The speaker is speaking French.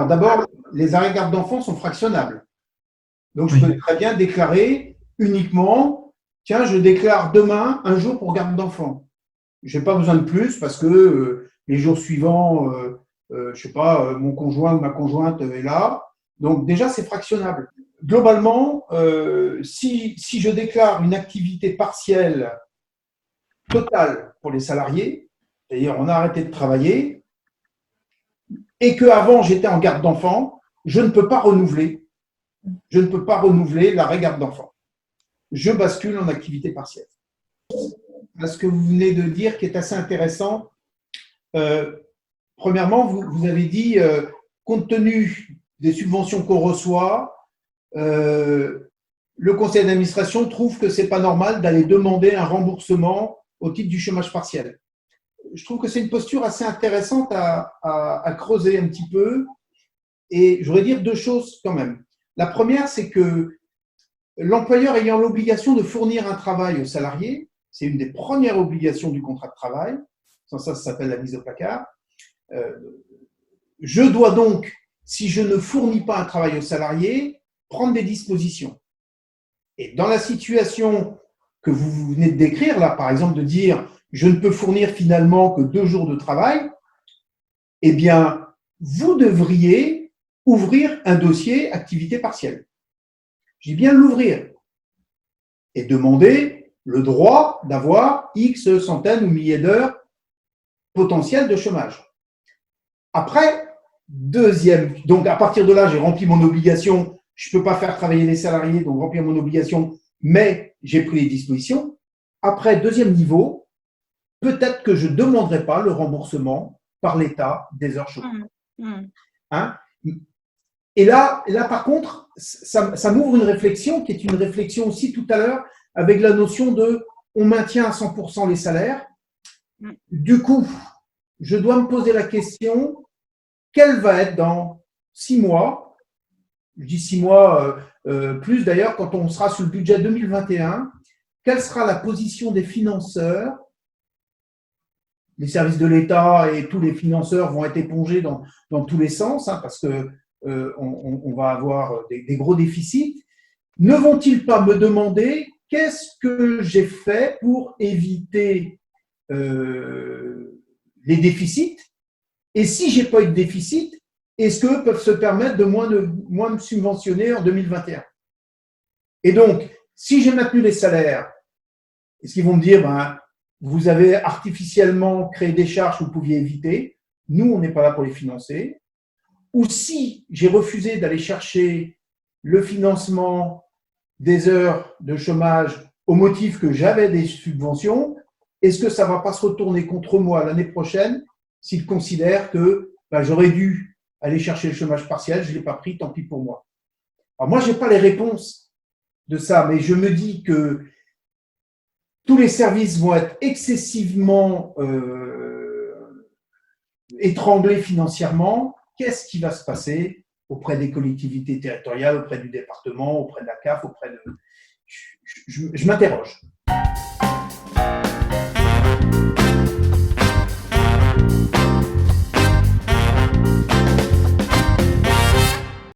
Alors d'abord, les arrêts-garde d'enfants sont fractionnables. Donc je peux très bien déclarer uniquement, tiens, je déclare demain un jour pour garde d'enfants. Je n'ai pas besoin de plus parce que les jours suivants, je sais pas, mon conjoint ou ma conjointe est là. Donc déjà, c'est fractionnable. Globalement, si je déclare une activité partielle totale pour les salariés, c'est-à-dire on a arrêté de travailler, et qu'avant j'étais en garde d'enfants, je ne peux pas renouveler. Je ne peux pas renouveler l'arrêt garde d'enfants. Je bascule en activité partielle. Ce que vous venez de dire qui est assez intéressant, premièrement, vous avez dit, compte tenu des subventions qu'on reçoit, le conseil d'administration trouve que ce n'est pas normal d'aller demander un remboursement au titre du chômage partiel. Je trouve que c'est une posture assez intéressante à creuser un petit peu. Et je voudrais dire deux choses quand même. La première, c'est que l'employeur ayant l'obligation de fournir un travail aux salariés, c'est une des premières obligations du contrat de travail, sans ça s'appelle la mise au placard. Je dois donc, si je ne fournis pas un travail aux salariés, prendre des dispositions. Et dans la situation que vous venez de décrire, là, par exemple, de dire je ne peux fournir finalement que 2 jours de travail, eh bien, vous devriez ouvrir un dossier activité partielle. Je dis bien l'ouvrir et demander le droit d'avoir X centaines ou milliers d'heures potentielles de chômage. Après, donc à partir de là, j'ai rempli mon obligation. Je ne peux pas faire travailler les salariés, donc remplir mon obligation, mais j'ai pris les dispositions. Après, deuxième niveau, peut-être que je ne demanderai pas le remboursement par l'État des heures chômage. Hein? Et là, par contre, ça m'ouvre une réflexion qui est une réflexion aussi tout à l'heure avec la notion de on maintient à 100% les salaires. Du coup, je dois me poser la question, quelle va être dans 6 mois, je dis 6 mois plus d'ailleurs, quand on sera sur le budget 2021, quelle sera la position des financeurs? Les services de l'État et tous les financeurs vont être épongés dans tous les sens, hein, parce que on va avoir des gros déficits. Ne vont-ils pas me demander qu'est-ce que j'ai fait pour éviter les déficits? Et si je n'ai pas eu de déficit, est-ce qu'eux peuvent se permettre de moins me subventionner en 2021? Et donc, si j'ai maintenu les salaires, est-ce qu'ils vont me dire, vous avez artificiellement créé des charges que vous pouviez éviter, nous, on n'est pas là pour les financer. Ou si j'ai refusé d'aller chercher le financement des heures de chômage au motif que j'avais des subventions, est-ce que ça ne va pas se retourner contre moi l'année prochaine s'ils considèrent que j'aurais dû aller chercher le chômage partiel, je ne l'ai pas pris, tant pis pour moi. Alors moi, je n'ai pas les réponses de ça, mais je me dis que tous les services vont être excessivement étranglés financièrement. Qu'est-ce qui va se passer auprès des collectivités territoriales, auprès du département, auprès de la CAF, auprès de… Je m'interroge.